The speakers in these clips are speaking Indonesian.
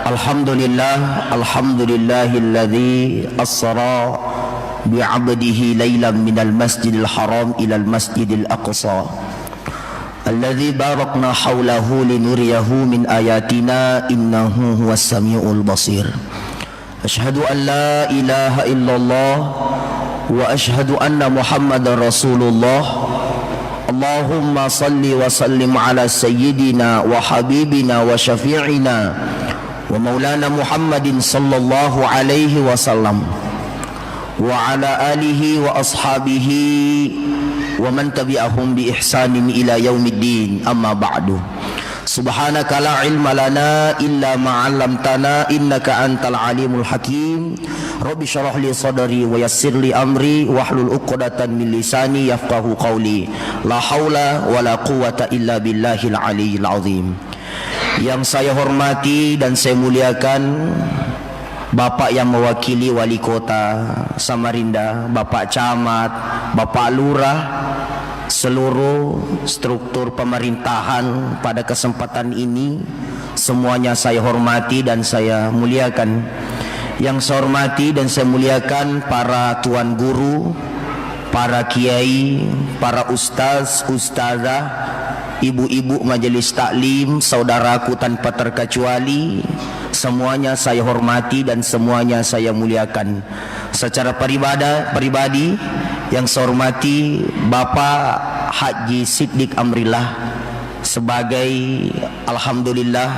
Alhamdulillahilladzi asra bi'abdihi laylan minal masjidil haram ilal masjidil aqsa alladzi barakna hawlahu linuriyahu min ayatina innahu huwas samiul basir. Asyhadu an la ilaha illallah wa asyhadu anna Muhammadar Rasulullah. Allahumma salli wa sallim ala sayyidina wa habibina wa syafi'ina wa maulana Muhammadin sallallahu alaihi wasallam wa ala alihi wa ashabihi wa man tabi'ahum bi ihsanin ila yaumiddin, amma ba'du. Subhanaka la ilma lana illa ma 'allamtana innaka antal alimul hakim. Rabbi shrah li sadri wa yassir li amri wahlul 'uqdatam min lisani yafqahu qawli. La haula wala quwwata illa billahil aliyyil azim. Yang saya hormati dan saya muliakan Bapak yang mewakili Wali Kota Samarinda, Bapak Camat, Bapak Lurah, seluruh struktur pemerintahan pada kesempatan ini, semuanya saya hormati dan saya muliakan. Yang saya hormati dan saya muliakan para tuan guru, para kiai, para ustaz, ustazah, ibu-ibu majelis taklim, saudaraku tanpa terkecuali, semuanya saya hormati dan semuanya saya muliakan. Secara pribadi yang saya hormati Bapak Haji Siddiq Amrillah sebagai alhamdulillah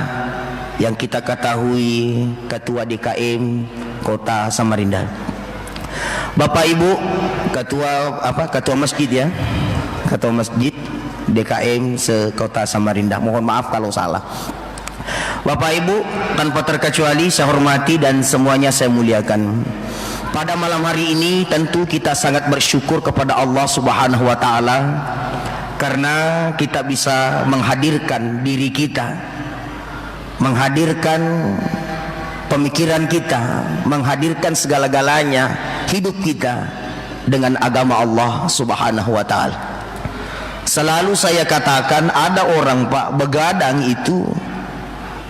yang kita ketahui Ketua DKM Kota Samarinda. Bapak Ibu Ketua Masjid ya, Ketua Masjid DKM se-Kota Samarinda, mohon maaf kalau salah. Bapak Ibu tanpa terkecuali saya hormati dan semuanya saya muliakan. Pada malam hari ini tentu kita sangat bersyukur kepada Allah Subhanahu wa taala karena kita bisa menghadirkan diri kita, menghadirkan pemikiran kita, menghadirkan segala-galanya hidup kita dengan agama Allah Subhanahu wa taala. Selalu saya katakan ada orang Pak begadang itu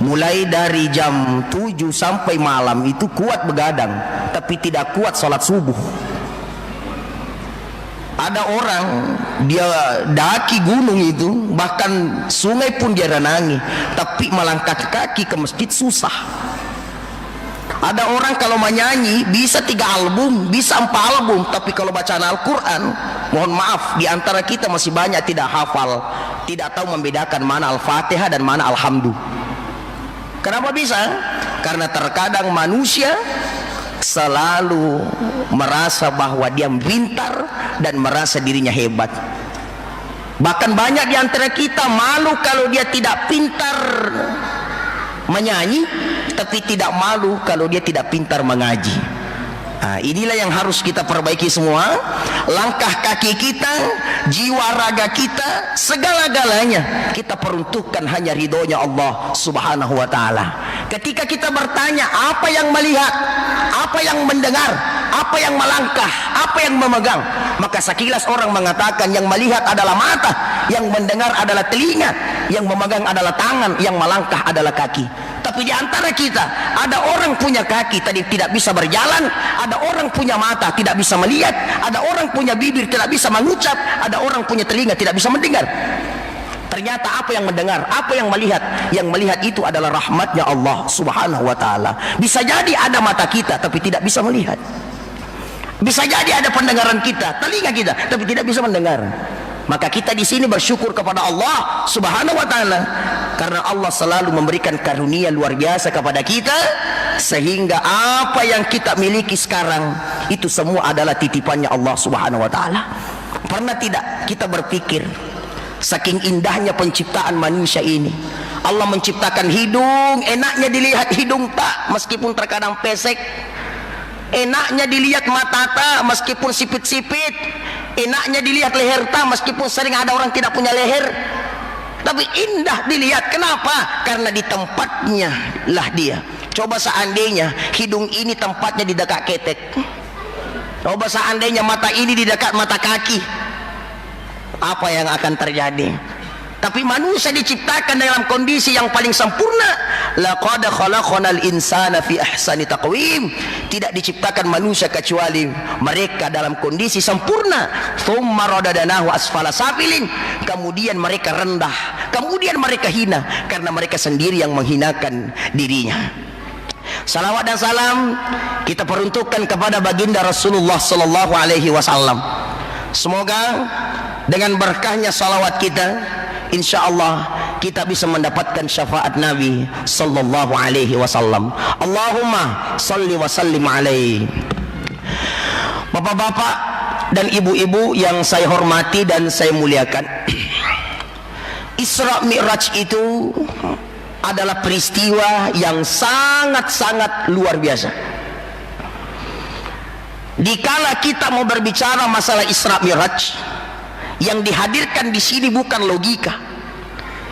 mulai dari jam 7 sampai malam itu kuat begadang, tapi tidak kuat sholat subuh. Ada orang dia daki gunung itu, bahkan sungai pun dia renangi, tapi melangkah kaki ke masjid susah. Ada orang kalau menyanyi bisa 3 album, bisa 4 album, tapi kalau bacaan Al-Quran, mohon maaf, di antara kita masih banyak tidak hafal, tidak tahu membedakan mana Al-Fatihah dan mana Alhamdu. Kenapa bisa? Karena terkadang manusia selalu merasa bahwa dia pintar dan merasa dirinya hebat. Bahkan banyak di antara kita malu kalau dia tidak pintar menyanyi, tapi tidak malu kalau dia tidak pintar mengaji. Nah, inilah yang harus kita perbaiki semua. Langkah kaki kita, jiwa raga kita, segala-galanya kita peruntukkan hanya ridhonya Allah Subhanahu wa ta'ala. Ketika kita bertanya apa yang melihat, apa yang mendengar, apa yang melangkah, apa yang memegang, maka sekilas orang mengatakan yang melihat adalah mata, yang mendengar adalah telinga, yang memegang adalah tangan, yang melangkah adalah kaki. Tapi di antara kita ada orang punya kaki tadi tidak bisa berjalan, ada orang punya mata tidak bisa melihat, ada orang punya bibir tidak bisa mengucap, ada orang punya telinga tidak bisa mendengar. Ternyata apa yang mendengar, apa yang melihat itu adalah rahmatnya Allah Subhanahu wa ta'ala. Bisa jadi ada mata kita tapi tidak bisa melihat, bisa jadi ada pendengaran kita, telinga kita, tapi tidak bisa mendengar. Maka kita di sini bersyukur kepada Allah Subhanahu wa ta'ala karena Allah selalu memberikan karunia luar biasa kepada kita, sehingga apa yang kita miliki sekarang itu semua adalah titipannya Allah Subhanahu wa ta'ala. Pernah tidak kita berpikir saking indahnya penciptaan manusia ini? Allah menciptakan hidung, enaknya dilihat hidung tak meskipun terkadang pesek, enaknya dilihat mata tak meskipun sipit-sipit, enaknya dilihat leher tak meskipun sering ada orang tidak punya leher, tapi indah dilihat. Kenapa? Karena di tempatnya lah dia. Coba seandainya hidung ini tempatnya di dekat ketek, coba seandainya mata ini di dekat mata kaki, apa yang akan terjadi? Tapi manusia diciptakan dalam kondisi yang paling sempurna, laqad khalaqnal insana fi ahsani taqwim. Tidak diciptakan manusia kecuali mereka dalam kondisi sempurna. Tsumma radadnahu asfala safilin. Kemudian mereka rendah, kemudian mereka hina karena mereka sendiri yang menghinakan dirinya. Salawat dan salam kita peruntukkan kepada baginda Rasulullah sallallahu alaihi wasallam. Semoga dengan berkahnya salawat kita, insyaallah kita bisa mendapatkan syafaat Nabi sallallahu alaihi wasallam. Allahumma salli wa sallim alaihi. Bapak-bapak dan ibu-ibu yang saya hormati dan saya muliakan, Isra Mi'raj itu adalah peristiwa yang sangat-sangat luar biasa. Dikala kita mau berbicara masalah Isra Mi'raj, yang dihadirkan di sini bukan logika,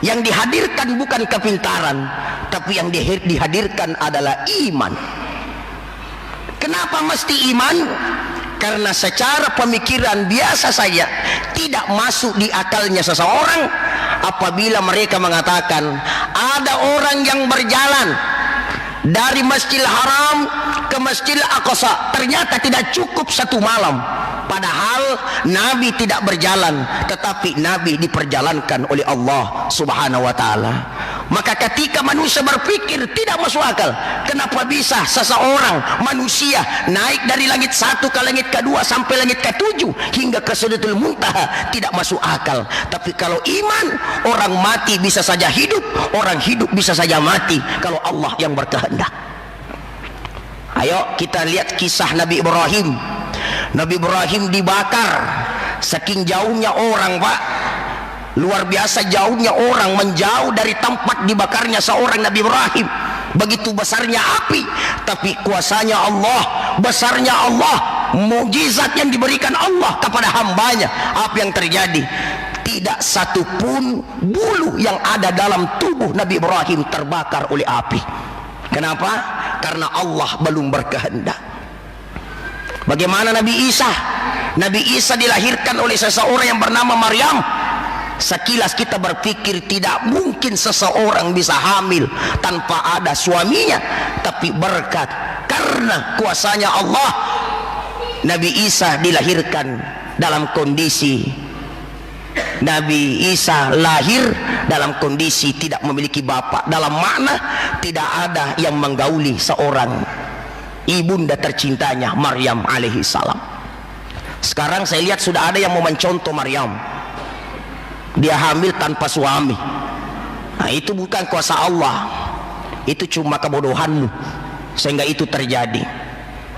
yang dihadirkan bukan kepintaran, tapi yang dihadirkan adalah iman. Kenapa mesti iman? Karena secara pemikiran biasa saja tidak masuk di akalnya seseorang apabila mereka mengatakan ada orang yang berjalan dari Masjidil Haram ke Masjidil Aqsa, ternyata tidak cukup satu malam. Padahal Nabi tidak berjalan, tetapi Nabi diperjalankan oleh Allah Subhanahu wa ta'ala. Maka ketika manusia berpikir tidak masuk akal, kenapa bisa seseorang manusia naik dari langit satu ke langit kedua sampai langit ketujuh hingga ke Sidratul Muntaha, tidak masuk akal. Tapi kalau iman, orang mati bisa saja hidup, orang hidup bisa saja mati kalau Allah yang berkehendak. Ayo kita lihat kisah Nabi Ibrahim. Nabi Ibrahim dibakar, saking jauhnya orang, Pak, luar biasa jauhnya orang, menjauh dari tempat dibakarnya seorang Nabi Ibrahim. Begitu besarnya api, tapi kuasanya Allah, besarnya Allah, mukjizat yang diberikan Allah kepada hambanya. Apa yang terjadi? Tidak satu pun bulu yang ada dalam tubuh Nabi Ibrahim terbakar oleh api. Kenapa? Karena Allah belum berkehendak. Bagaimana Nabi Isa? Nabi Isa dilahirkan oleh seseorang yang bernama Maryam. Sekilas kita berpikir tidak mungkin seseorang bisa hamil tanpa ada suaminya, tapi berkat karena kuasanya Allah, Nabi Isa dilahirkan dalam kondisi Nabi Isa lahir dalam kondisi tidak memiliki bapak, dalam makna tidak ada yang menggauli seorang ibunda tercintanya Maryam alaihi salam. Sekarang saya lihat sudah ada yang mau mencontoh Maryam, dia hamil tanpa suami. Nah, itu bukan kuasa Allah, itu cuma kebodohanmu sehingga itu terjadi.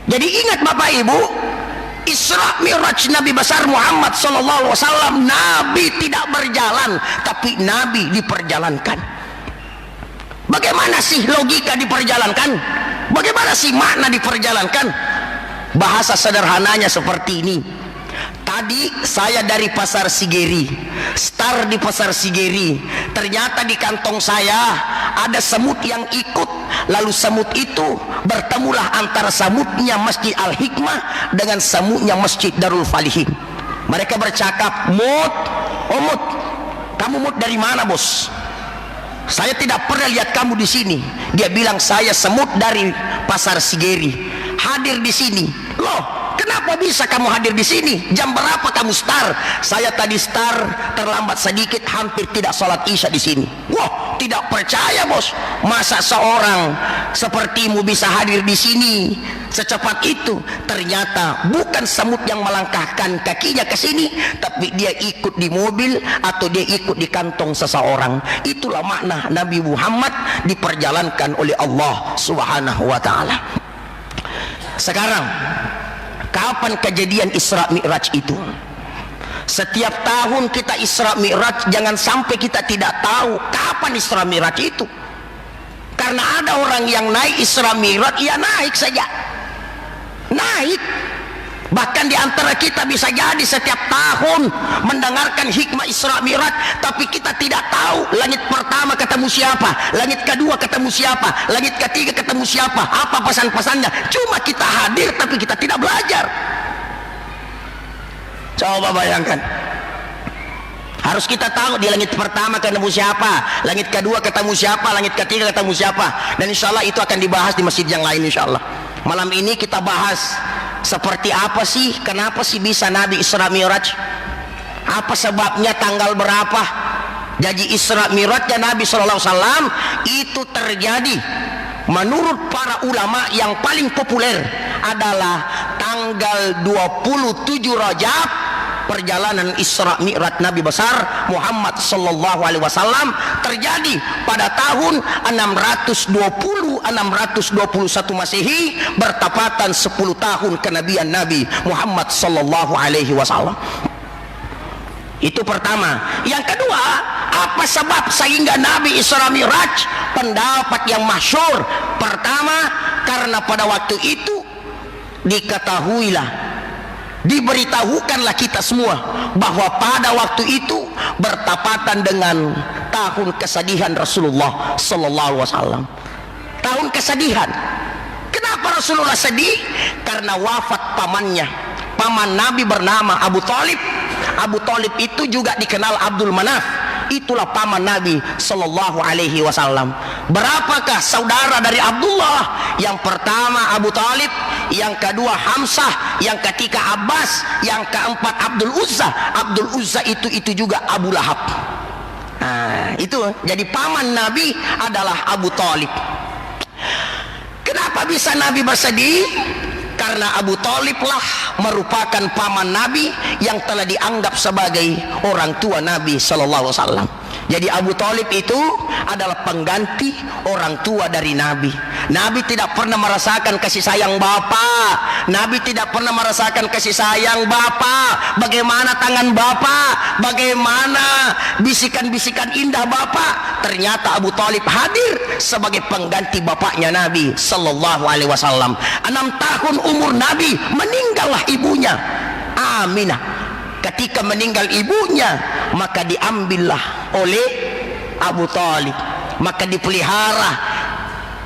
Jadi ingat Bapak Ibu, Isra Mi'raj Nabi besar Muhammad sallallahu alaihi wasallam, Nabi tidak berjalan tapi Nabi diperjalankan. Bagaimana sih logika diperjalankan? Bagaimana sih makna diperjalankan? Bahasa sederhananya seperti ini. Tadi saya dari pasar Sigeri, start di pasar Sigeri, ternyata di kantong saya ada semut yang ikut. Lalu semut itu bertemulah antara semutnya Masjid Al-Hikmah dengan semutnya Masjid Darul Falihin. Mereka bercakap, "Mut, oh Mut, kamu Mut dari mana, Bos? Saya tidak pernah lihat kamu di sini." Dia bilang, "Saya semut dari pasar Sigeri, hadir di sini." "Loh, kenapa bisa kamu hadir di sini? Jam berapa kamu start?" "Saya tadi start terlambat sedikit, hampir tidak sholat isya di sini." "Wah, tidak percaya, Bos. Masa seorang sepertimu bisa hadir di sini secepat itu?" Ternyata bukan semut yang melangkahkan kakinya ke sini, tapi dia ikut di mobil atau dia ikut di kantong seseorang. Itulah makna Nabi Muhammad diperjalankan oleh Allah Subhanahu wa ta'ala. Sekarang, kapan kejadian Isra Mi'raj itu? Setiap tahun kita Isra Mi'raj, jangan sampai kita tidak tahu kapan Isra Mi'raj itu. Karena ada orang yang naik Isra Mi'raj, ya naik saja, naik. Bahkan di antara kita bisa jadi setiap tahun mendengarkan hikmah Isra Mi'raj, tapi kita tidak tahu langit pertama ketemu siapa, langit kedua ketemu siapa, langit ketiga ketemu siapa, apa pesan-pesannya. Cuma kita hadir tapi kita tidak belajar. Coba bayangkan. Harus kita tahu di langit pertama ketemu siapa, langit kedua ketemu siapa, langit ketiga ketemu siapa. Dan insya Allah itu akan dibahas di masjid yang lain insya Allah. Malam ini kita bahas seperti apa sih, kenapa sih bisa Nabi Isra Mi'raj, apa sebabnya, tanggal berapa. Jadi Isra Mi'rajnya Nabi SAW itu terjadi menurut para ulama yang paling populer adalah tanggal 27 Rajab. Perjalanan Isra Mi'raj Nabi besar Muhammad sallallahu alaihi wasallam terjadi pada tahun 621 Masehi, bertepatan 10 tahun kenabian Nabi Muhammad sallallahu alaihi wasallam. Itu pertama. Yang kedua, apa sebab sehingga Nabi Isra Mi'raj? Pendapat yang masyhur pertama, karena pada waktu itu diketahuilah, diberitahukanlah kita semua bahwa pada waktu itu bertepatan dengan tahun kesedihan Rasulullah sallallahu alaihi wasallam. Tahun kesedihan. Kenapa Rasulullah sedih? Karena wafat pamannya. Paman Nabi bernama Abu Thalib. Abu Thalib itu juga dikenal Abdul Manaf. Itulah paman Nabi sallallahu alaihi wasallam. Berapakah saudara dari Abdullah? Yang pertama Abu Thalib, yang kedua Hamzah, yang ketiga Abbas, yang keempat Abdul Uzza. Abdul Uzza itu juga Abu Lahab. Nah, itu jadi paman Nabi adalah Abu Thalib. Kenapa bisa Nabi bersedih? Karena Abu Thalib lah merupakan paman Nabi yang telah dianggap sebagai orang tua Nabi sallallahu alaihi wasallam. Jadi Abu Thalib itu adalah pengganti orang tua dari Nabi. Nabi tidak pernah merasakan kasih sayang bapak. Nabi tidak pernah merasakan kasih sayang bapak. Bagaimana tangan bapak, bagaimana bisikan-bisikan indah bapak. Ternyata Abu Thalib hadir sebagai pengganti bapaknya Nabi sallallahu alaihi wasallam. 6 tahun umur Nabi meninggallah ibunya Aminah. Ketika meninggal ibunya, maka diambillah oleh Abu Thalib, maka dipelihara,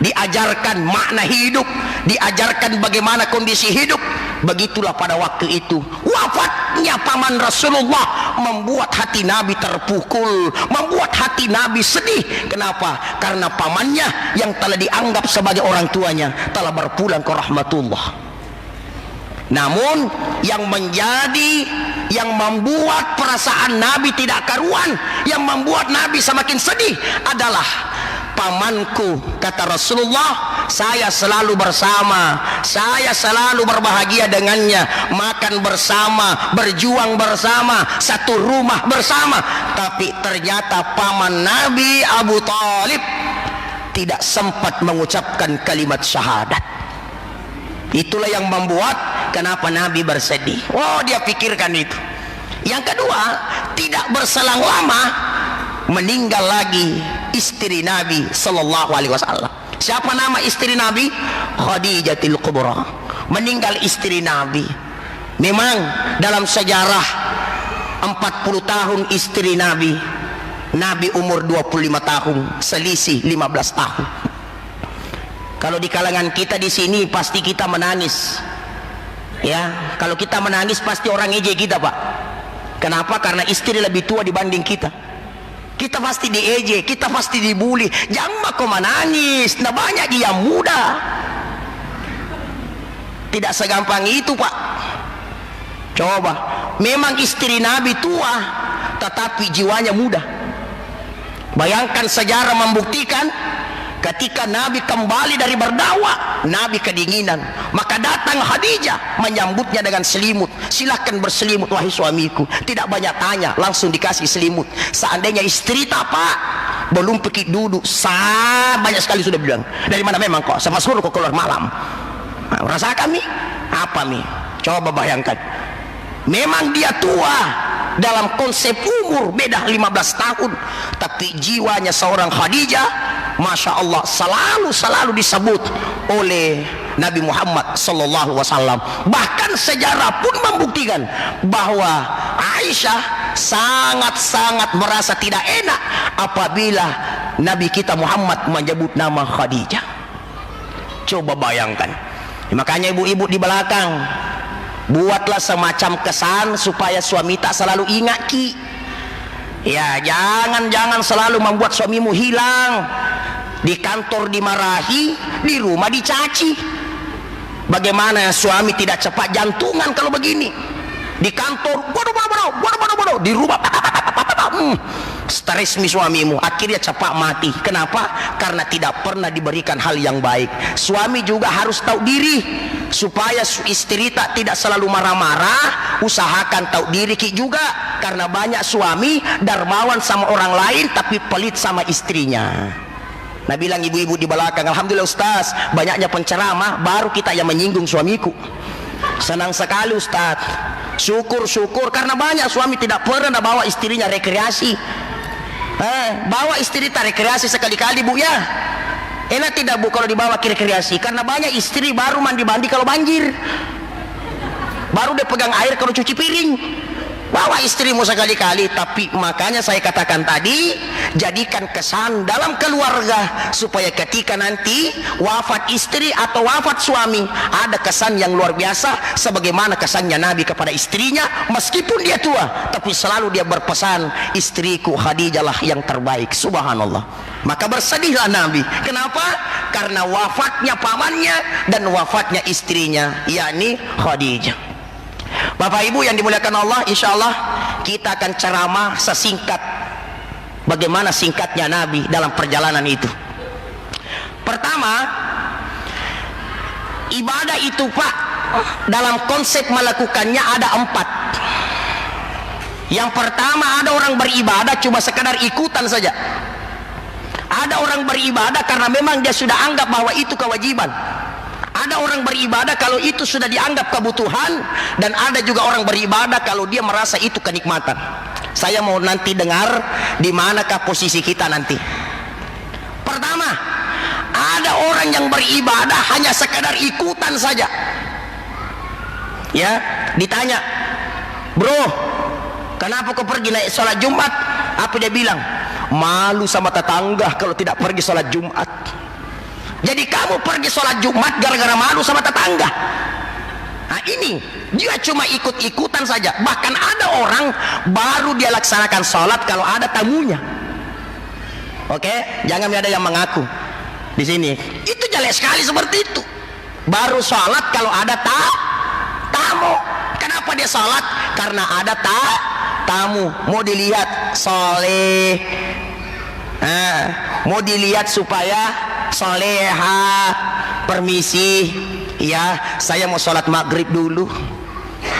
diajarkan makna hidup, diajarkan bagaimana kondisi hidup. Begitulah pada waktu itu wafatnya paman Rasulullah membuat hati Nabi terpukul, membuat hati Nabi sedih. Kenapa? Karena pamannya yang telah dianggap sebagai orang tuanya telah berpulang ke rahmatullah. Namun yang membuat perasaan Nabi tidak karuan, yang membuat Nabi semakin sedih adalah pamanku, kata Rasulullah, saya selalu bersama, saya selalu berbahagia dengannya, makan bersama, berjuang bersama, satu rumah bersama. Tapi ternyata paman Nabi Abu Thalib tidak sempat mengucapkan kalimat syahadat. Itulah yang membuat kenapa Nabi bersedih. Oh, dia pikirkan itu. Yang kedua, tidak berselang lama meninggal lagi istri Nabi sallallahu alaihi wasallam. Siapa nama istri Nabi? Khadijatul Kubra. Meninggal istri Nabi. Memang dalam sejarah 40 tahun istri Nabi, Nabi umur 25 tahun, selisih 15 tahun. Kalau di kalangan kita di sini pasti kita menangis. Ya, kalau kita menangis pasti orang ejek kita, Pak. Kenapa? Karena istri lebih tua dibanding kita. Kita pasti diejek, kita pasti dibully. Jangan kau menangis, nah banyak dia muda. Tidak segampang itu, Pak. Coba, memang istri Nabi tua, tetapi jiwanya muda. Bayangkan sejarah membuktikan ketika Nabi kembali dari berdakwah, Nabi kedinginan, maka datang Khadijah menyambutnya dengan selimut. Silahkan berselimut wahai suamiku. Tidak banyak tanya, langsung dikasih selimut. Seandainya istri tak, Pak, belum pergi duduk, banyak sekali sudah bilang, dari mana memang kok, sama suruh kok keluar malam. Nah, rasakan nih, apa nih? Coba bayangkan. Memang dia tua, dalam konsep umur beda 15 tahun, tapi jiwanya seorang Khadijah, Masya Allah, selalu disebut oleh Nabi Muhammad sallallahu alaihi wasallam. Bahkan sejarah pun membuktikan bahwa Aisyah sangat-sangat merasa tidak enak apabila Nabi kita Muhammad menyebut nama Khadijah. Coba bayangkan. Makanya ibu-ibu di belakang, buatlah semacam kesan supaya suami tak selalu ingat ki. Ya, jangan selalu membuat suamimu hilang. Di kantor dimarahi, di rumah dicaci. Bagaimana suami tidak cepat jantungan kalau begini? Di kantor bodoh, di rumah stres suamimu, akhirnya cepat mati. Kenapa? Karena tidak pernah diberikan hal yang baik. Suami juga harus tahu diri supaya istri tidak selalu marah-marah. Usahakan tahu diri juga, karena banyak suami dermawan sama orang lain tapi pelit sama istrinya. Nah, bilang ibu-ibu di belakang, alhamdulillah Ustaz, banyaknya penceramah, baru kita yang menyinggung suamiku. Senang sekali Ustaz, syukur karena banyak suami tidak pernah bawa istrinya rekreasi. Bawa istri tak rekreasi sekali-kali bu ya. Enak tidak bu kalau dibawa ke rekreasi? Karena banyak istri baru mandi kalau banjir, baru dia pegang air kalau cuci piring. Bawa istrimu sekali-kali. Tapi makanya saya katakan tadi, jadikan kesan dalam keluarga supaya ketika nanti wafat istri atau wafat suami, ada kesan yang luar biasa sebagaimana kesannya Nabi kepada istrinya. Meskipun dia tua, tapi selalu dia berpesan, istriku Khadijah lah yang terbaik. Subhanallah. Maka bersedihlah Nabi. Kenapa? Karena wafatnya pamannya dan wafatnya istrinya, yakni Khadijah. Bapak Ibu yang dimuliakan Allah, insya Allah kita akan ceramah sesingkat bagaimana singkatnya Nabi dalam perjalanan itu. Pertama, ibadah itu Pak, dalam konsep melakukannya ada 4. Yang pertama, ada orang beribadah cuma sekedar ikutan saja. Ada orang beribadah karena memang dia sudah anggap bahwa itu kewajiban. Ada orang beribadah kalau itu sudah dianggap kebutuhan, dan ada juga orang beribadah kalau dia merasa itu kenikmatan. Saya mau nanti dengar di manakah posisi kita nanti. Pertama, ada orang yang beribadah hanya sekedar ikutan saja. Ya, ditanya, bro, kenapa kau pergi naik sholat Jumat? Apa dia bilang? Malu sama tetangga kalau tidak pergi sholat Jumat. Jadi kamu pergi sholat Jumat gara-gara malu sama tetangga. Nah ini, dia cuma ikut-ikutan saja. Bahkan ada orang baru dia laksanakan sholat kalau ada tamunya. Oke, jangan ada yang mengaku di sini. Itu jelek sekali seperti itu. Baru sholat kalau ada tamu. Kenapa dia sholat? Karena ada tamu. Mau dilihat soleh. Mau dilihat supaya soleha, permisi ya, saya mau sholat maghrib dulu,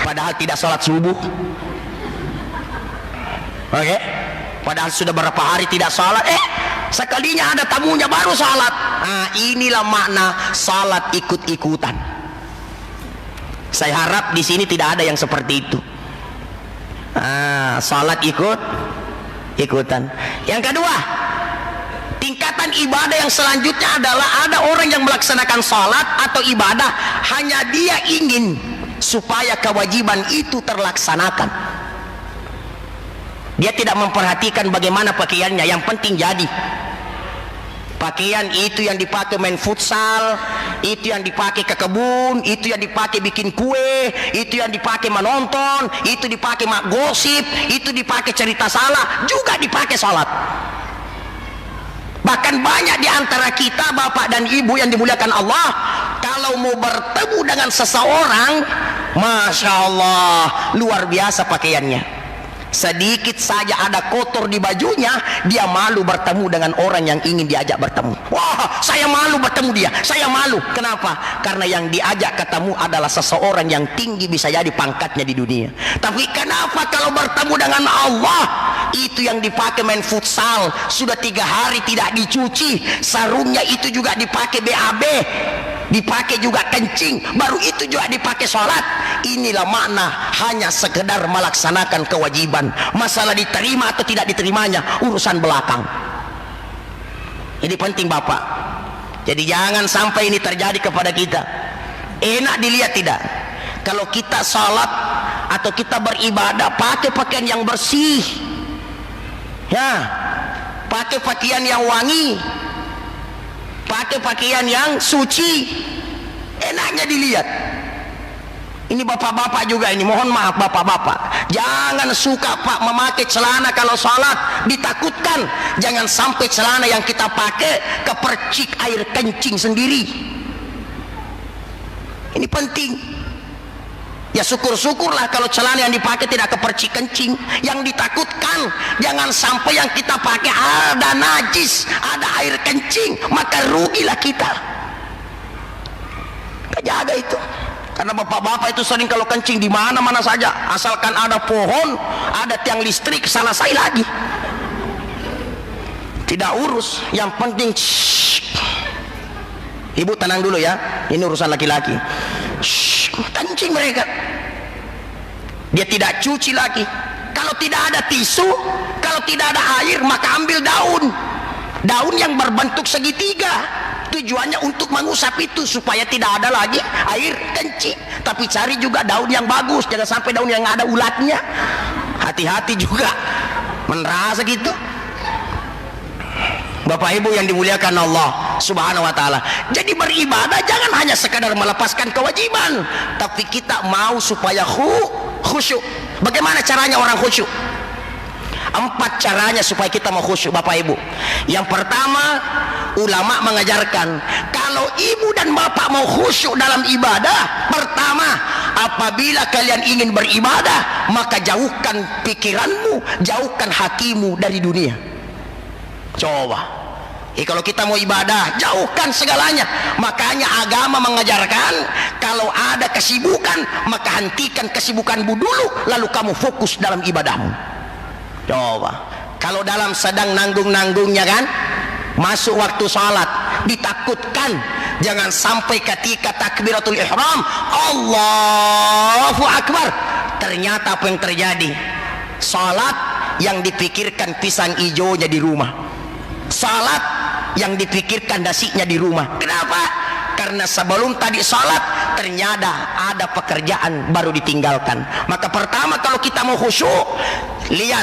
padahal tidak sholat subuh. Oke, padahal sudah berapa hari tidak sholat, sekalinya ada tamunya baru sholat. Nah, ikulah makna sholat ikut-ikutan. Saya harap di sini tidak ada yang seperti itu. Sholat ikut-ikutan. Yang kedua, tingkatan ibadah yang selanjutnya adalah ada orang yang melaksanakan sholat atau ibadah hanya dia ingin supaya kewajiban itu terlaksanakan. Dia tidak memperhatikan bagaimana pakaiannya, yang penting jadi. Pakaian itu yang dipakai main futsal, itu yang dipakai ke kebun, itu yang dipakai bikin kue, itu yang dipakai menonton, itu dipakai gosip, itu dipakai cerita salah, juga dipakai sholat. Bahkan banyak di antara kita bapak dan ibu yang dimuliakan Allah, kalau mau bertemu dengan seseorang, Masya Allah, luar biasa pakaiannya. Sedikit saja ada kotor di bajunya, dia malu bertemu dengan orang yang ingin diajak bertemu. Wah, saya malu bertemu dia, saya malu. Kenapa? Karena yang diajak ketemu adalah seseorang yang tinggi, bisa jadi pangkatnya di dunia. Tapi kenapa kalau bertemu dengan Allah, itu yang dipakai main futsal, sudah 3 hari tidak dicuci, sarungnya itu juga dipakai BAB, dipakai juga kencing, baru itu juga dipakai sholat. Inilah makna hanya sekedar melaksanakan kewajiban. Masalah diterima atau tidak diterimanya urusan belakang. Ini penting bapak. Jadi jangan sampai ini terjadi kepada kita. Enak dilihat tidak? Kalau kita sholat atau kita beribadah pakai pakaian yang bersih, ya, pakai pakaian yang wangi, pakai pakaian yang suci, enaknya dilihat. Ini bapak-bapak juga ini, mohon maaf bapak-bapak, jangan suka Pak memakai celana kalau sholat, ditakutkan jangan sampai celana yang kita pakai kepercik air kencing sendiri. Ini penting. Ya syukur-syukurlah kalau celana yang dipakai tidak kepercik kencing. Yang ditakutkan jangan sampai yang kita pakai ada najis, ada air kencing, maka rugilah kita. Jaga itu. Karena bapak-bapak itu sering kalau kencing di mana-mana saja, asalkan ada pohon, ada tiang listrik, salah saya lagi. Tidak urus, yang penting ibu tenang dulu ya, ini urusan laki-laki. Kencing mereka, dia tidak cuci lagi. Kalau tidak ada tisu, kalau tidak ada air, maka ambil daun yang berbentuk segitiga. Tujuannya untuk mengusap itu supaya tidak ada lagi air kencing. Tapi cari juga daun yang bagus, jangan sampai daun yang ada ulatnya. Hati-hati juga merasa gitu. Bapak Ibu yang dimuliakan Allah Subhanahu wa taala. Jadi beribadah jangan hanya sekadar melepaskan kewajiban, tapi kita mau supaya khusyuk. Bagaimana caranya orang khusyuk? 4 caranya supaya kita mau khusyuk Bapak Ibu. Yang pertama, ulama mengajarkan kalau ibu dan bapak mau khusyuk dalam ibadah, pertama, apabila kalian ingin beribadah, maka jauhkan pikiranmu, jauhkan hatimu dari dunia. Coba, kalau kita mau ibadah, jauhkan segalanya. Makanya agama mengajarkan kalau ada kesibukan, maka hentikan kesibukanmu dulu, lalu kamu fokus dalam ibadahmu. Coba, kalau dalam sedang nanggung-nanggungnya kan, masuk waktu salat, ditakutkan jangan sampai ketika takbiratul ihram Allahu Akbar, ternyata apa yang terjadi? Salat yang dipikirkan pisang hijaunya di rumah, salat yang dipikirkan nasinya di rumah. Kenapa? Karena sebelum tadi salat ternyata ada pekerjaan baru ditinggalkan. Maka pertama kalau kita mau khusyuk, lihat,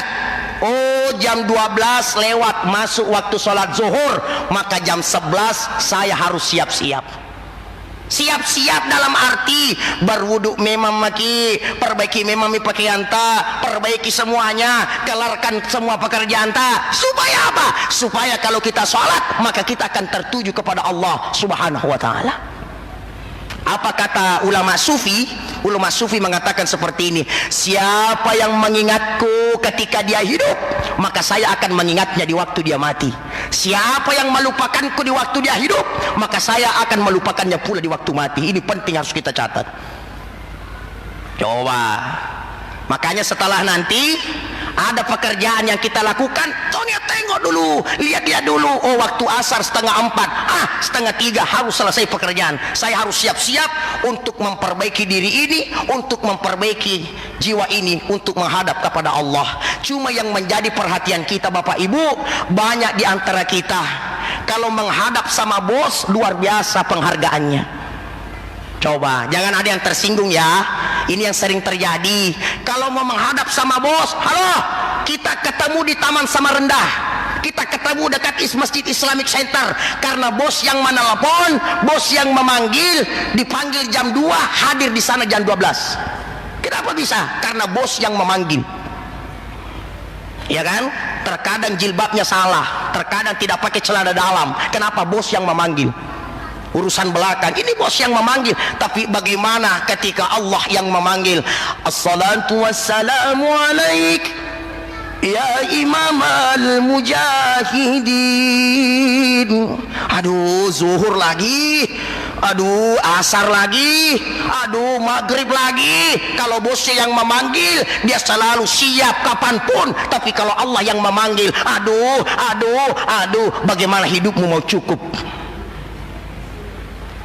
oh jam 12 lewat masuk waktu sholat zuhur, maka jam 11 saya harus siap-siap. Siap-siap dalam arti berwuduk memang maki, perbaiki memang pakaian ta, perbaiki semuanya, kelarkan semua pekerjaan ta. Supaya apa? Supaya kalau kita sholat maka kita akan tertuju kepada Allah Subhanahu wa taala. Apa kata ulama sufi? Ulama sufi mengatakan seperti ini, siapa yang mengingatku ketika dia hidup, maka saya akan mengingatnya di waktu dia mati. Siapa yang melupakanku di waktu dia hidup, maka saya akan melupakannya pula di waktu mati. Ini penting, harus kita catat. Coba, makanya setelah nanti ada pekerjaan yang kita lakukan, tengok dulu, lihat dulu, oh waktu asar 3:30, 2:30 harus selesai pekerjaan. Saya harus siap-siap untuk memperbaiki diri ini, untuk memperbaiki jiwa ini, untuk menghadap kepada Allah. Cuma yang menjadi perhatian kita Bapak Ibu, banyak di antara kita kalau menghadap sama bos luar biasa penghargaannya. Coba, jangan ada yang tersinggung ya. Ini yang sering terjadi. Kalau mau menghadap sama bos, halo, kita ketemu di Taman Samarinda, kita ketemu dekat Masjid Islamic Center. Karena bos yang menelepon, bos yang memanggil, dipanggil jam 2, hadir di sana jam 12. Kenapa bisa? Karena bos yang memanggil. Ya kan? Terkadang jilbabnya salah, terkadang tidak pakai celana dalam. Kenapa? Bos yang memanggil. Urusan belakang, ini bos yang memanggil. Tapi bagaimana ketika Allah yang memanggil? Assalatu wassalamu alaik ya imam al-mujahidin. Aduh, zuhur lagi, aduh asar lagi, aduh maghrib lagi. Kalau bosnya yang memanggil, dia selalu siap kapanpun. Tapi kalau Allah yang memanggil, aduh, bagaimana hidupmu mau cukup?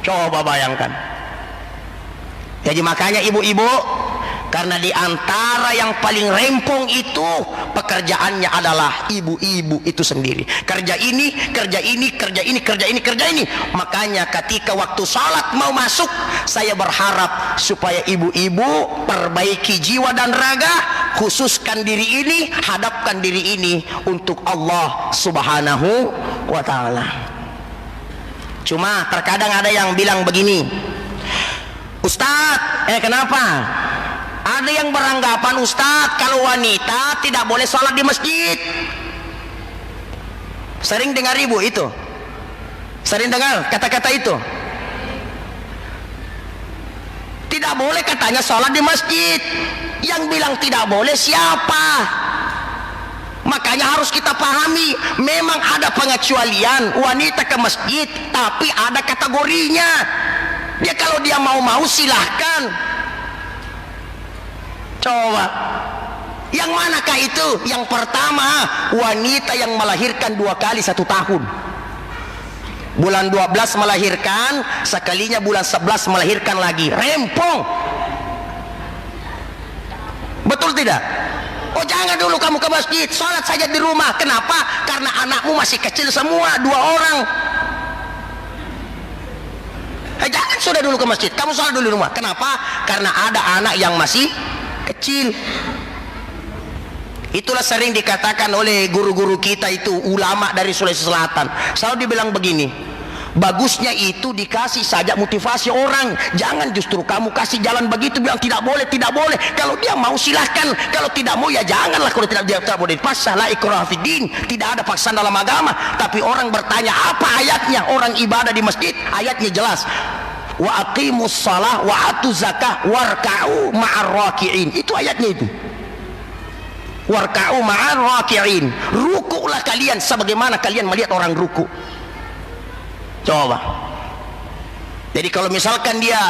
Coba bayangkan. Jadi makanya ibu-ibu, karena di antara yang paling rempong itu pekerjaannya adalah ibu-ibu itu sendiri. Kerja ini. Makanya ketika waktu salat mau masuk, saya berharap supaya ibu-ibu perbaiki jiwa dan raga, khususkan diri ini, hadapkan diri ini untuk Allah Subhanahu wa taala. Cuma terkadang ada yang bilang begini, Ustadz, kenapa? Ada yang beranggapan Ustadz kalau wanita tidak boleh sholat di masjid. Sering dengar ibu itu? Sering dengar kata-kata itu? Tidak boleh katanya sholat di masjid. Yang bilang tidak boleh siapa? Makanya harus kita pahami, memang ada pengecualian wanita ke masjid, tapi ada kategorinya. Dia kalau dia mau silahkan. Coba, yang manakah itu? Yang pertama, wanita yang melahirkan 2 kali 1 tahun. Bulan 12 melahirkan, sekalinya bulan 11 melahirkan lagi, rempong. Betul tidak? Oh, jangan dulu kamu ke masjid, sholat saja di rumah. Kenapa? Karena anakmu masih kecil semua, 2 orang. Jangan sudah dulu ke masjid, kamu sholat dulu di rumah. Kenapa? Karena ada anak yang masih kecil. Itulah sering dikatakan oleh guru-guru kita itu, ulama dari Sulawesi Selatan, selalu dibilang begini, bagusnya itu dikasih saja motivasi orang, jangan justru kamu kasih jalan begitu, bilang tidak boleh, tidak boleh. Kalau dia mau silahkan, kalau tidak mau ya janganlah. Kalau tidak boleh dipaksa, la ikraha fiddin, tidak ada paksaan dalam agama. Tapi orang bertanya, apa ayatnya? Orang ibadah di masjid, ayatnya jelas, wa aqimus shalah wa atuz zakah warka'u ma'ar raki'in. Itu ayatnya itu, warka'u ma'ar raki'in, rukuklah kalian sebagaimana kalian melihat orang ruku. Coba. Jadi kalau misalkan dia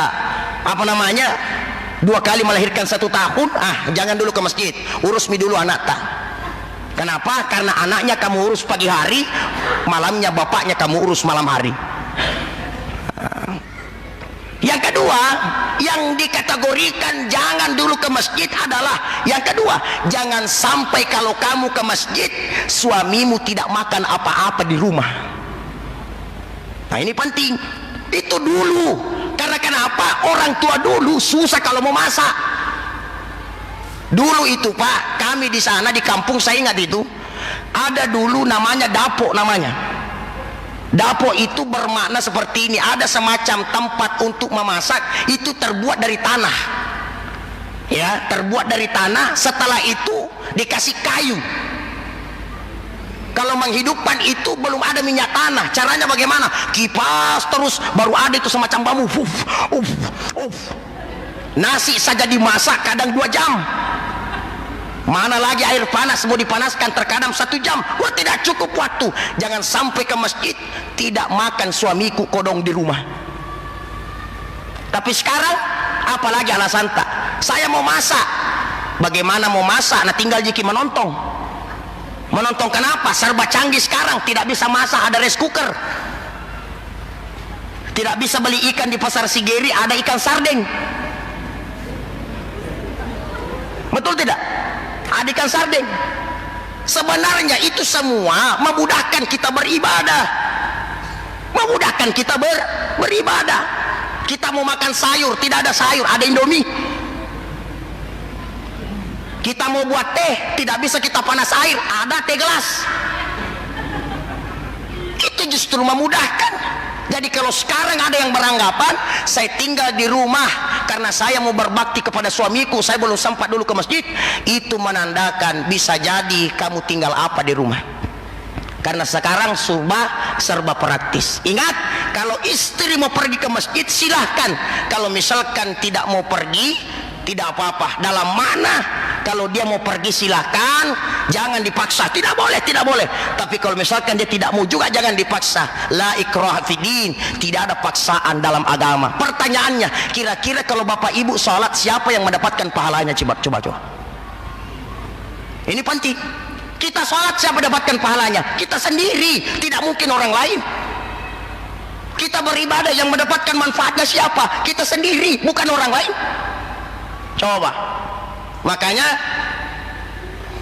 2 kali melahirkan 1 tahun, jangan dulu ke masjid, urus dulu anak tak. Kenapa? Karena anaknya kamu urus pagi hari, malamnya bapaknya kamu urus malam hari. Yang kedua, yang dikategorikan jangan dulu ke masjid adalah, yang kedua, jangan sampai kalau kamu ke masjid suamimu tidak makan apa-apa di rumah. Nah, ini penting. Itu dulu. Karena kenapa? Orang tua dulu susah kalau mau masak. Dulu itu Pak, kami di sana di kampung, saya ingat itu, ada dulu namanya dapok namanya. Dapok itu bermakna seperti ini, ada semacam tempat untuk memasak, itu terbuat dari tanah. Ya, terbuat dari tanah, setelah itu dikasih kayu. Kalau menghidupkan itu belum ada minyak tanah. Caranya bagaimana? Kipas terus, baru ada itu semacam bambu. Nasi saja dimasak kadang 2 jam. Mana lagi air panas mau dipanaskan terkadang 1 jam. Wah, tidak cukup waktu. Jangan sampai ke masjid tidak makan suamiku kodong di rumah. Tapi sekarang apalagi alasan tak? Saya mau masak. Bagaimana mau masak? Nah, tinggal jiki menonton. Menonton kenapa? Serba canggih sekarang, tidak bisa masak, ada rice cooker. Tidak bisa beli ikan di pasar Sigeri, ada ikan sarden. Betul tidak? Ada ikan sarden. Sebenarnya itu semua memudahkan kita beribadah. Memudahkan kita beribadah. Kita mau makan sayur, tidak ada sayur, ada Indomie. Kita mau buat teh, tidak bisa kita panas air, ada teh gelas. Itu justru memudahkan. Jadi kalau sekarang ada yang beranggapan saya tinggal di rumah karena saya mau berbakti kepada suamiku, saya belum sempat dulu ke masjid, itu menandakan bisa jadi kamu tinggal apa di rumah. Karena sekarang serba praktis. Ingat, kalau istri mau pergi ke masjid silahkan. Kalau misalkan tidak mau pergi, tidak apa-apa. Dalam mana? Kalau dia mau pergi silahkan, jangan dipaksa. Tidak boleh, tidak boleh. Tapi kalau misalkan dia tidak mau juga jangan dipaksa. La ikraha fiddin, tidak ada paksaan dalam agama. Pertanyaannya, kira-kira kalau bapak ibu sholat siapa yang mendapatkan pahalanya? Coba. Ini penting. Kita sholat siapa dapatkan pahalanya? Kita sendiri, tidak mungkin orang lain. Kita beribadah yang mendapatkan manfaatnya siapa? Kita sendiri, bukan orang lain. Coba. Makanya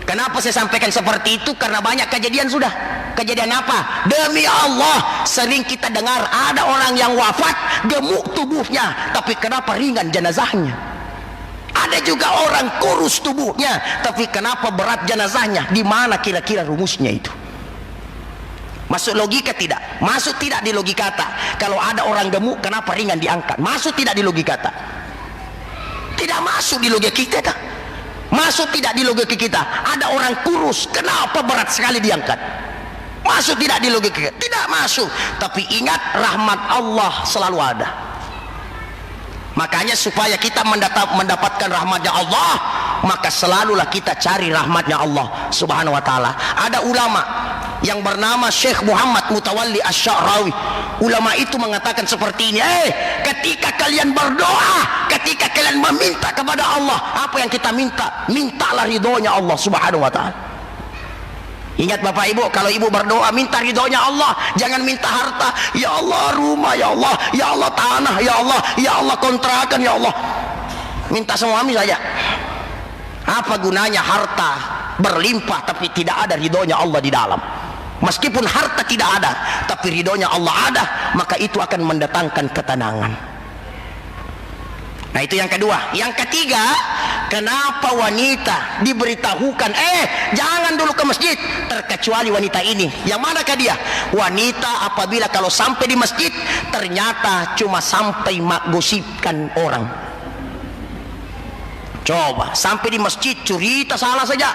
kenapa saya sampaikan seperti itu? Karena banyak kejadian sudah. Kejadian apa? Demi Allah, sering kita dengar ada orang yang wafat gemuk tubuhnya, tapi kenapa ringan jenazahnya? Ada juga orang kurus tubuhnya, tapi kenapa berat jenazahnya? Di mana kira-kira rumusnya itu? Masuk logika tidak? Masuk tidak di logika kata? Kalau ada orang gemuk kenapa ringan diangkat? Masuk tidak di logika kata? Tidak masuk di logika kita tak? Masuk tidak di logika kita. Ada orang kurus, kenapa berat sekali diangkat? Masuk tidak di logika kita? Tidak masuk. Tapi ingat, rahmat Allah selalu ada. Makanya supaya kita mendapatkan rahmatnya Allah, maka selalulah kita cari rahmatnya Allah subhanahu wa ta'ala. Ada ulama yang bernama Syekh Muhammad Mutawalli Asy-Sya'rawi. Ulama itu mengatakan seperti ini, ketika kalian berdoa, ketika kalian meminta kepada Allah, apa yang kita minta? Mintalah ridhonya Allah subhanahu wa ta'ala. Ingat Bapak Ibu, kalau ibu berdoa minta ridhonya Allah, jangan minta harta. Ya Allah rumah, ya Allah tanah, ya Allah kontrakan, ya Allah. Minta suami saja. Apa gunanya harta berlimpah tapi tidak ada ridhonya Allah di dalam? Meskipun harta tidak ada, tapi ridhonya Allah ada, maka itu akan mendatangkan ketenangan. Nah itu yang kedua. Yang ketiga, kenapa wanita diberitahukan jangan dulu ke masjid, terkecuali wanita ini. Yang manakah dia? Wanita apabila kalau sampai di masjid ternyata cuma sampai menggosipkan orang. Coba sampai di masjid cerita salah saja,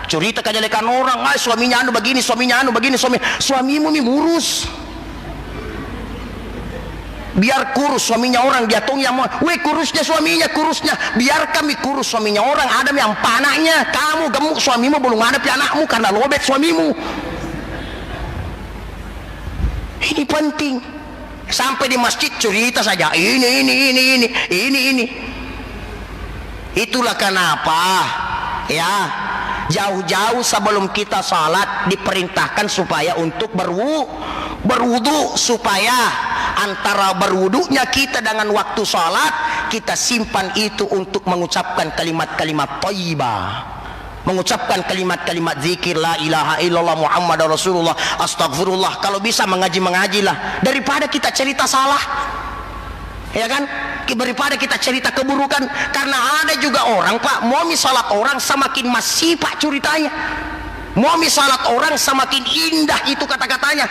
cerita kejelekan orang, suaminya anu begini, suamimu murus. Biar kurus suaminya orang, dia tong yang kurusnya suaminya, biar kami kurus suaminya orang, ada yang panahnya, kamu gemuk suamimu belum ada anakmu karena lobet suamimu. Ini penting. Sampai di masjid cerita saja ini. Itulah kenapa ya jauh-jauh sebelum kita salat diperintahkan supaya untuk berwudu, supaya antara berwudunya kita dengan waktu salat kita simpan itu untuk mengucapkan kalimat-kalimat thayyibah, mengucapkan kalimat-kalimat zikir la ilaha illallah Muhammadar Rasulullah, astagfirullah. Kalau bisa mengaji-mengajilah daripada kita cerita salah, ya kan, daripada kita cerita keburukan. Karena ada juga orang Pak, mau salat orang semakin masih Pak ceritanya, mau salat orang semakin indah itu kata-katanya.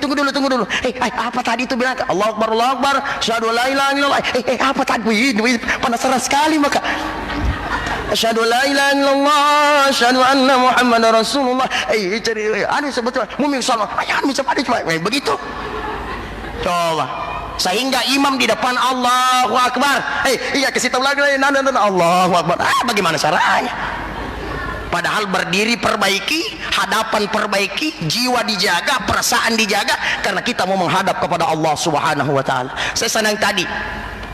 Tunggu dulu. Apa tadi itu bilang? Allahu Akbar, asyhadu la ilaha illallah. Apa tadi? Penasaran sekali maka. Asyhadu la ilaha illallah, asyhadu anna Muhammadar Rasulullah. Ada sebetulnya mau salat, begitu. Coba. Sehingga imam di depan Allahu Akbar, kasih tahu lagi Allahu Akbar. Bagaimana caranya? Padahal berdiri perbaiki, hadapan perbaiki, jiwa dijaga, perasaan dijaga, karena kita mau menghadap kepada Allah subhanahu wa ta'ala. Saya senang tadi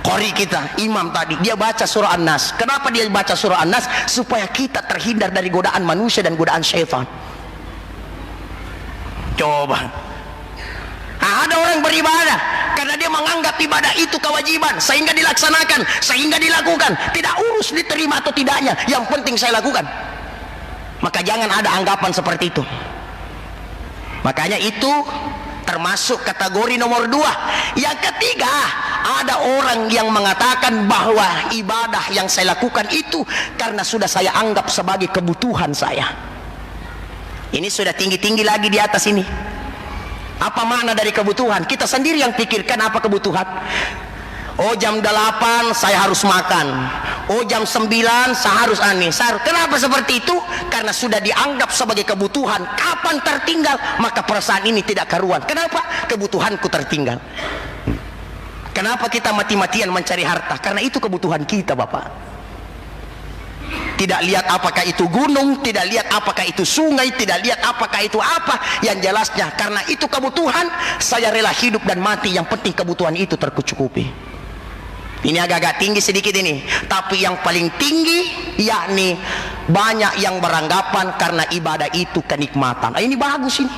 qori kita, imam tadi, dia baca surah An-Nas. Kenapa dia baca surah An-Nas? Supaya kita terhindar dari godaan manusia dan godaan syaitan. Coba. Ada orang beribadah karena dia menganggap ibadah itu kewajiban, sehingga dilaksanakan, sehingga dilakukan, tidak urus diterima atau tidaknya, yang penting saya lakukan. Maka jangan ada anggapan seperti itu. Makanya itu termasuk kategori nomor 2. Yang ketiga, ada orang yang mengatakan bahwa ibadah yang saya lakukan itu karena sudah saya anggap sebagai kebutuhan saya. Ini sudah tinggi-tinggi lagi di atas ini. Apa makna dari kebutuhan? Kita sendiri yang pikirkan apa kebutuhan. Oh jam 8 saya harus makan, oh jam 9 saya harus Kenapa seperti itu? Karena sudah dianggap sebagai kebutuhan. Kapan tertinggal maka perasaan ini tidak karuan. Kenapa? Kebutuhanku tertinggal. Kenapa kita mati-matian mencari harta? Karena itu kebutuhan kita Bapak. Tidak lihat apakah itu gunung, tidak lihat apakah itu sungai, tidak lihat apakah itu apa. Yang jelasnya karena itu kebutuhan, saya rela hidup dan mati, yang penting kebutuhan itu tercukupi. Ini agak-agak tinggi sedikit ini, tapi yang paling tinggi yakni banyak yang beranggapan karena ibadah itu kenikmatan. Ini bagus ini.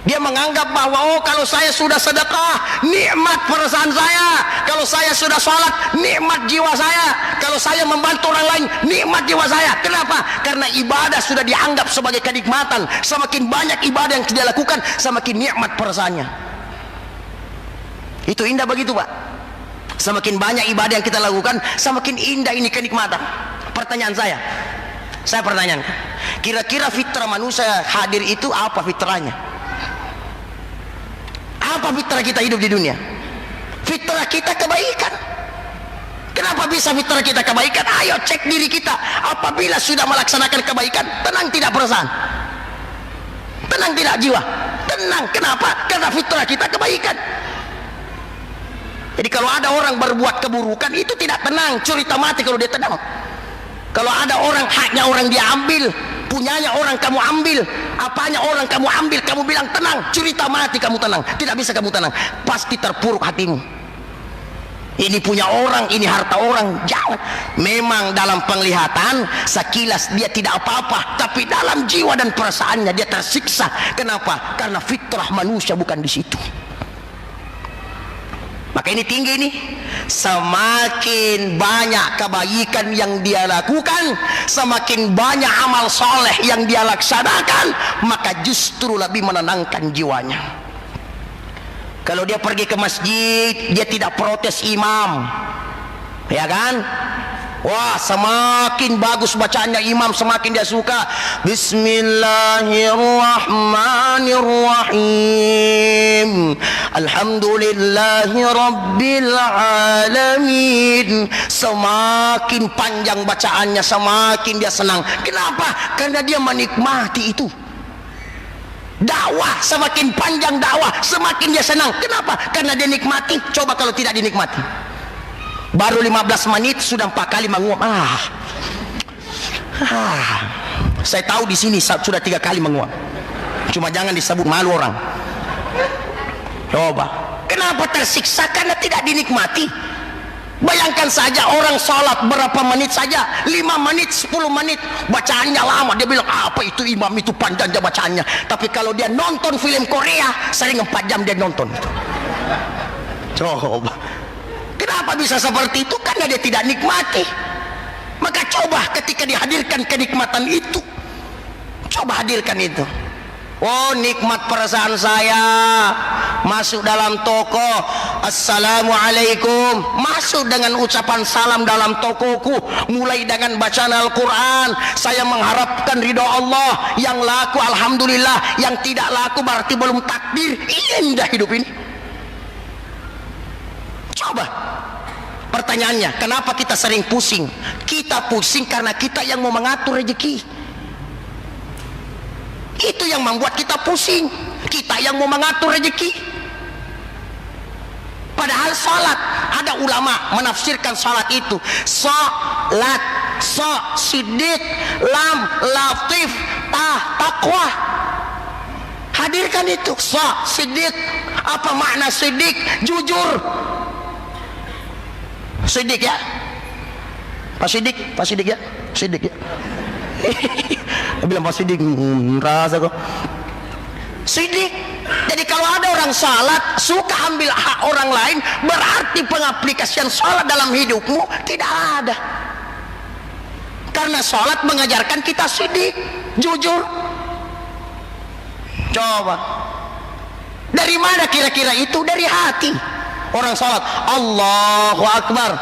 Dia menganggap bahwa kalau saya sudah sedekah, nikmat perasaan saya. Kalau saya sudah sholat, nikmat jiwa saya. Kalau saya membantu orang lain, nikmat jiwa saya. Kenapa? Karena ibadah sudah dianggap sebagai kenikmatan. Semakin banyak ibadah yang dia lakukan, semakin nikmat perasaannya. Itu indah begitu Pak. Semakin banyak ibadah yang kita lakukan, semakin indah ini kenikmatan. Pertanyaan saya pertanyaan, kira-kira fitrah manusia hadir itu apa fitrahnya? Apa fitrah kita hidup di dunia? Fitrah kita kebaikan. Kenapa bisa fitrah kita kebaikan? Ayo cek diri kita. Apabila sudah melaksanakan kebaikan, tenang tidak perasaan? Tenang tidak jiwa? Tenang. Kenapa? Karena fitrah kita kebaikan. Jadi kalau ada orang berbuat keburukan, itu tidak tenang, cerita mati kalau dia tenang. Kalau ada orang haknya orang dia ambil, punyanya orang kamu ambil, apanya orang kamu ambil, kamu bilang tenang, cerita mati kamu tenang. Tidak bisa kamu tenang, pasti terpuruk hatimu. Ini punya orang, ini harta orang. Jangan. Memang dalam penglihatan sekilas dia tidak apa-apa, tapi dalam jiwa dan perasaannya dia tersiksa. Kenapa? Karena fitrah manusia bukan di situ. Maka ini tinggi ini. Semakin banyak kebaikan yang dia lakukan, semakin banyak amal soleh yang dia laksanakan, maka justru lebih menenangkan jiwanya. Kalau dia pergi ke masjid, dia tidak protes imam, ya kan? Wah, semakin bagus bacaannya imam, semakin dia suka. Bismillahirrahmanirrahim. Alhamdulillahi rabbil alamin. Semakin panjang bacaannya, semakin dia senang. Kenapa? Karena dia menikmati itu. Dakwah, semakin panjang dakwah, semakin dia senang. Kenapa? Karena dia nikmati. Coba kalau tidak dinikmati, baru 15 menit sudah 4 kali menguap. Saya tahu di sini sudah 3 kali menguap. Cuma jangan disebut, malu orang. Coba. Kenapa tersiksa? Karena tidak dinikmati. Bayangkan saja orang sholat berapa menit saja, 5 menit, 10 menit, bacaannya lama. Dia bilang apa itu imam itu panjang bacaannya. Tapi kalau dia nonton film Korea, sering 4 jam dia nonton itu. Coba. Kenapa bisa seperti itu? Karena dia tidak nikmati. Maka coba ketika dihadirkan kenikmatan itu, coba hadirkan itu. Oh, nikmat perasaan saya masuk dalam toko, assalamualaikum, masuk dengan ucapan salam dalam tokoku, mulai dengan bacaan Al-Quran. Saya mengharapkan ridho Allah. Yang laku alhamdulillah, yang tidak laku berarti belum takdir. Indah hidup ini. Coba. Pertanyaannya, kenapa kita sering pusing? Kita pusing karena kita yang mau mengatur rezeki. Itu yang membuat kita pusing. Kita yang mau mengatur rezeki. Padahal salat, ada ulama menafsirkan salat itu salat, sidik, lam, latif, taqwa. Hadirkan itu sidik. Apa makna sidik? Jujur. Sidik ya, Pak Sidik ya, Sidik ya. Bilang Pak Sidik, rasa kok. Sidik. Jadi kalau ada orang salat suka ambil hak orang lain, berarti pengaplikasian salat dalam hidupmu tidak ada. Karena salat mengajarkan kita sidik, jujur. Coba. Dari mana kira-kira itu? Dari hati. Orang salat Allahu Akbar,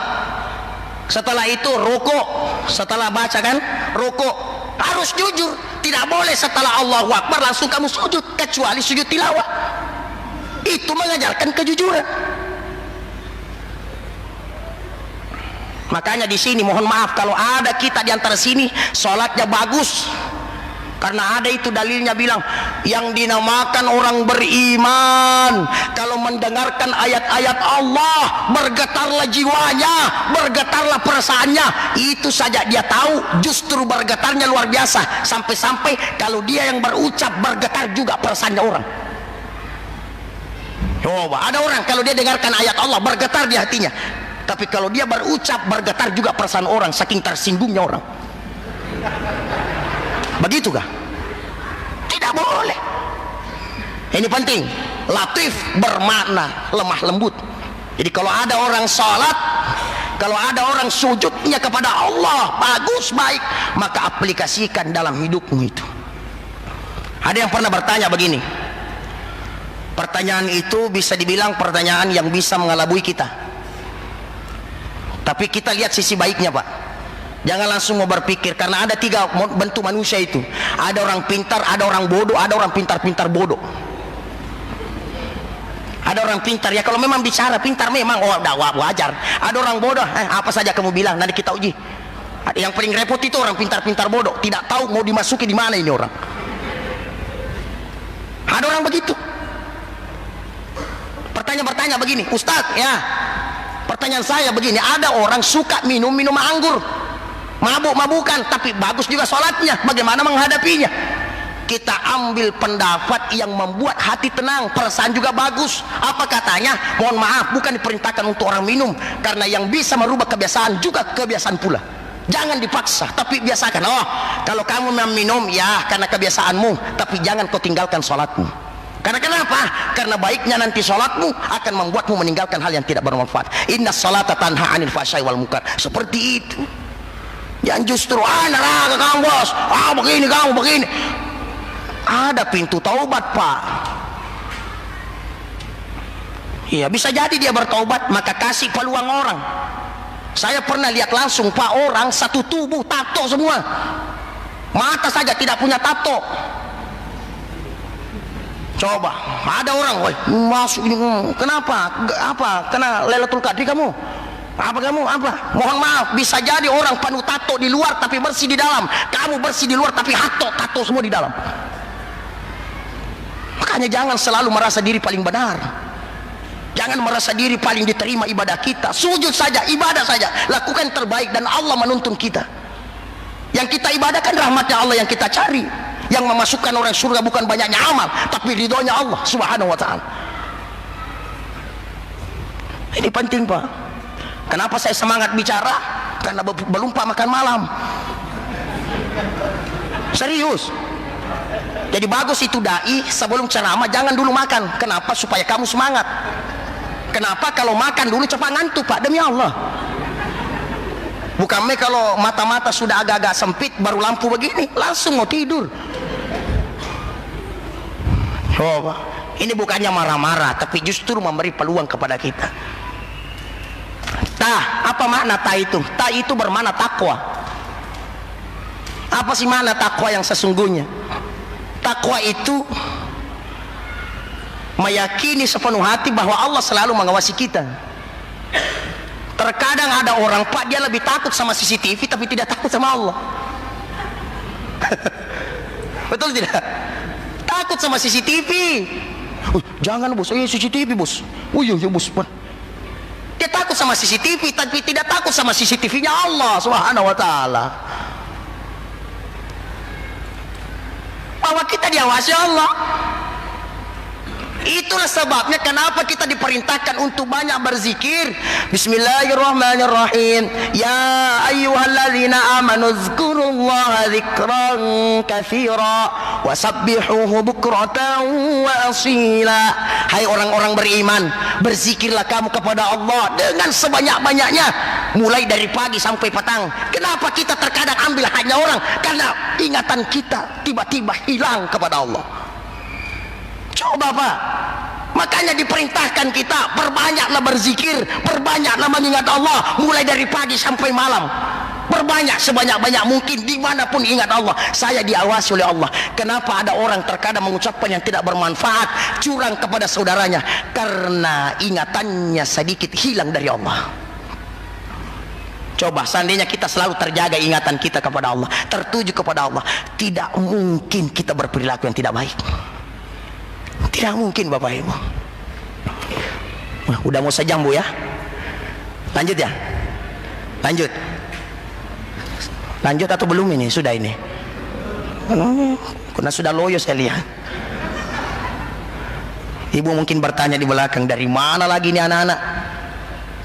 setelah itu rukuk, setelah baca kan rukuk harus jujur. Tidak boleh setelah Allahu Akbar langsung kamu sujud, kecuali sujud tilawah. Itu mengajarkan kejujuran. Makanya di sini mohon maaf kalau ada kita di antara sini salatnya bagus, karena ada itu dalilnya bilang yang dinamakan orang beriman kalau mendengarkan ayat-ayat Allah bergetarlah jiwanya, bergetarlah perasaannya. Itu saja dia tahu, justru bergetarnya luar biasa. Sampai-sampai kalau dia yang berucap bergetar juga perasaannya orang. Coba ada orang kalau dia dengarkan ayat Allah bergetar di hatinya, tapi kalau dia berucap bergetar juga perasaan orang, saking tersinggungnya orang. Begitu kah? Tidak boleh. Ini penting. Latif bermakna lemah lembut. Jadi kalau ada orang salat, kalau ada orang sujudnya kepada Allah bagus baik, maka aplikasikan dalam hidupmu itu. Ada yang pernah bertanya begini. Pertanyaan itu bisa dibilang pertanyaan yang bisa mengelabui kita. Tapi kita lihat sisi baiknya, Pak. Jangan langsung mau berpikir, karena ada 3 bentuk manusia itu. Ada orang pintar, ada orang bodoh, ada orang pintar-pintar bodoh. Ada orang pintar ya, kalau memang bicara pintar memang udah wajar. Ada orang bodoh, apa saja kamu bilang nanti kita uji. Yang paling repot itu orang pintar-pintar bodoh, tidak tahu mau dimasuki di mana ini orang. Ada orang begitu. Pertanyaan begini, Ustadz ya. Pertanyaan saya begini, ada orang suka minum anggur, mabuk-mabukan, tapi bagus juga sholatnya. Bagaimana menghadapinya? Kita ambil pendapat yang membuat hati tenang, perasaan juga bagus. Apa katanya? Mohon maaf, bukan diperintahkan untuk orang minum, karena yang bisa merubah kebiasaan juga kebiasaan pula. Jangan dipaksa, tapi biasakan. Oh, kalau kamu minum ya karena kebiasaanmu, tapi jangan kau tinggalkan sholatmu. Karena kenapa? Karena baiknya nanti sholatmu akan membuatmu meninggalkan hal yang tidak bermanfaat. Inna sholata tanha anil fahsya'i wal munkar. Seperti itu. Yang justru neraka kamu bos, begini kamu begini. Ada pintu taubat pak. Iya, bisa jadi dia bertaubat, maka kasih peluang orang. Saya pernah lihat langsung pak, orang satu tubuh tato semua, mata saja tidak punya tato. Coba ada orang, woi masuk ini, kenapa? Apa? Kena Lailatul Qadri kamu? Apa kamu? Apa? Mohon maaf, bisa jadi orang penuh tato di luar tapi bersih di dalam. Kamu bersih di luar tapi tato semua di dalam. Makanya jangan selalu merasa diri paling benar. Jangan merasa diri paling diterima ibadah kita. Sujud saja, ibadah saja, lakukan terbaik dan Allah menuntun kita. Yang kita ibadahkan rahmatnya Allah yang kita cari. Yang memasukkan orang surga bukan banyaknya amal, tapi ridhonya Allah subhanahu wa ta'ala. Ini penting pak. Kenapa saya semangat bicara? Karena belum pak makan malam. Serius. Jadi bagus itu dai sebelum ceramah jangan dulu makan. Kenapa? Supaya kamu semangat. Kenapa? Kalau makan dulu cepat ngantuk pak, demi Allah. Bukan kalau mata-mata sudah agak-agak sempit baru lampu begini langsung mau tidur. Coba, ini bukannya marah-marah tapi justru memberi peluang kepada kita. Apa makna ta itu? Ta itu bermakna takwa. Apa sih makna takwa yang sesungguhnya? Takwa itu meyakini sepenuh hati bahwa Allah selalu mengawasi kita. Terkadang ada orang pak, dia lebih takut sama CCTV tapi tidak takut sama Allah. Betul tidak? Takut sama CCTV. Jangan bos, CCTV bos. Iya bos. Dia takut sama CCTV tapi tidak takut sama CCTV-nya Allah subhanahu wa ta'ala. Bahwa kita diawasi Allah. Itulah sebabnya kenapa kita diperintahkan untuk banyak berzikir. Bismillahirrahmanirrahim. Ya ayyuhalladzina amanu dzkurullaha dzikran katsira wasabbihuhu bukratan wa asila. Hai orang-orang beriman, berzikirlah kamu kepada Allah dengan sebanyak-banyaknya, mulai dari pagi sampai petang. Kenapa kita terkadang ambil hanya orang? Karena ingatan kita tiba-tiba hilang kepada Allah. Coba pak, makanya diperintahkan kita perbanyaklah berzikir, perbanyaklah mengingat Allah mulai dari pagi sampai malam. Perbanyak sebanyak-banyak mungkin, dimanapun ingat Allah. Saya diawasi oleh Allah. Kenapa ada orang terkadang mengucapkan yang tidak bermanfaat, curang kepada saudaranya? Karena ingatannya sedikit hilang dari Allah. Coba seandainya kita selalu terjaga ingatan kita kepada Allah, tertuju kepada Allah, tidak mungkin kita berperilaku yang tidak baik. Tidak mungkin bapak ibu. Udah mau sejam bu ya. Lanjut ya. Lanjut atau belum ini? Sudah ini. Karena sudah loyo saya lihat. Ibu mungkin bertanya di belakang, dari mana lagi ini anak-anak?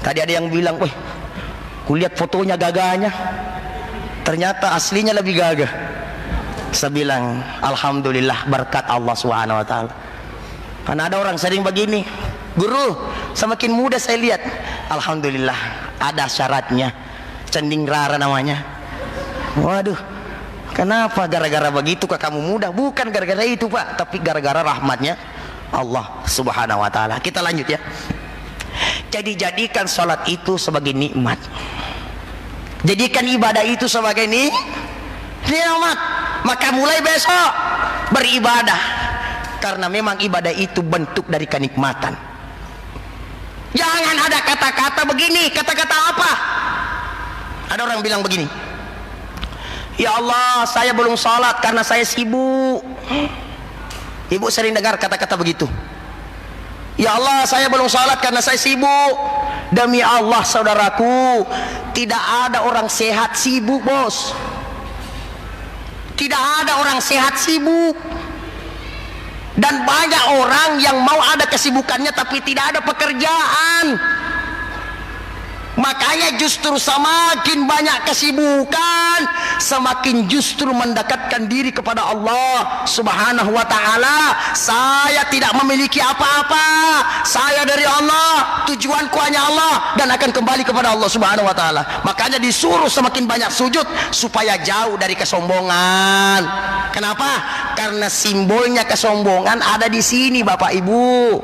Tadi ada yang bilang, wih, kulihat fotonya gagahnya, ternyata aslinya lebih gagah. Saya bilang, alhamdulillah berkat Allah Subhanahu wa ta'ala. Karena ada orang sering begini, guru, semakin muda saya lihat, alhamdulillah ada syaratnya, cending rara namanya. Waduh, kenapa gara-gara begitu kok kamu muda? Bukan gara-gara itu pak, tapi gara-gara rahmatnya Allah Subhanahu wa ta'ala. Kita lanjut ya. Jadi jadikan sholat itu sebagai nikmat, jadikan ibadah itu sebagai nikmat. Maka mulai besok beribadah, karena memang ibadah itu bentuk dari kenikmatan. Jangan ada kata-kata begini. Kata-kata apa? Ada orang bilang begini, ya Allah, saya belum sholat karena saya sibuk. Ibu sering dengar kata-kata begitu. Ya Allah, saya belum sholat karena saya sibuk. Demi Allah saudaraku, tidak ada orang sehat sibuk, bos. Tidak ada orang sehat sibuk. Dan banyak orang yang mau ada kesibukannya tapi tidak ada pekerjaan. Makanya justru semakin banyak kesibukan, semakin justru mendekatkan diri kepada Allah Subhanahu wa ta'ala. Saya tidak memiliki apa-apa, saya dari Allah, tujuanku hanya Allah, dan akan kembali kepada Allah Subhanahu wa ta'ala. Makanya disuruh semakin banyak sujud supaya jauh dari kesombongan. Kenapa? Karena simbolnya kesombongan ada di sini, Bapak Ibu.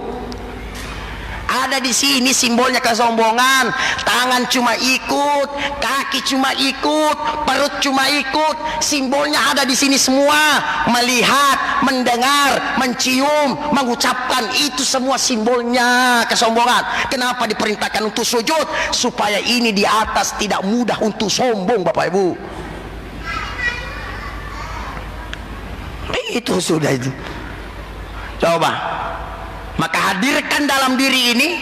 Ada di sini simbolnya kesombongan. Tangan cuma ikut, kaki cuma ikut, perut cuma ikut. Simbolnya ada di sini semua. Melihat, mendengar, mencium, mengucapkan, itu semua simbolnya kesombongan. Kenapa diperintahkan untuk sujud? Supaya ini di atas tidak mudah untuk sombong, Bapak Ibu. Itu sudah itu. Coba. Maka hadirkan dalam diri ini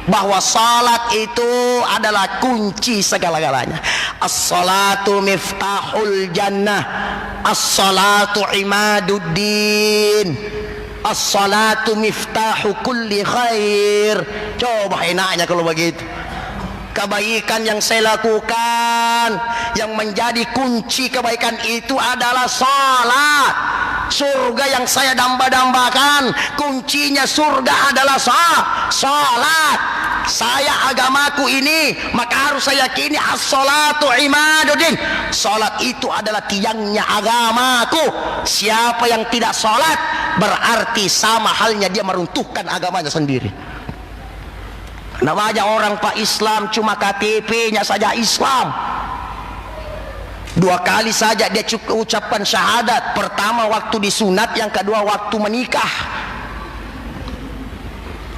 bahwa salat itu adalah kunci segala-galanya. As-salatu miftahul jannah, as-salatu imaduddin, as-salatu miftahu kulli khair. Coba enaknya kalau begitu. Kebaikan yang saya lakukan, yang menjadi kunci kebaikan itu adalah salat. Surga yang saya damba-dambakan, kuncinya surga adalah salat. Saya agamaku ini, maka harus saya yakini as-salatu imaduddin. Salat itu adalah tiangnya agamaku. Siapa yang tidak salat berarti sama halnya dia meruntuhkan agamanya sendiri. Nah, banyak orang Pak Islam cuma KTP-nya saja Islam. 2 kali saja dia ucapkan syahadat. Pertama waktu disunat, yang kedua waktu menikah.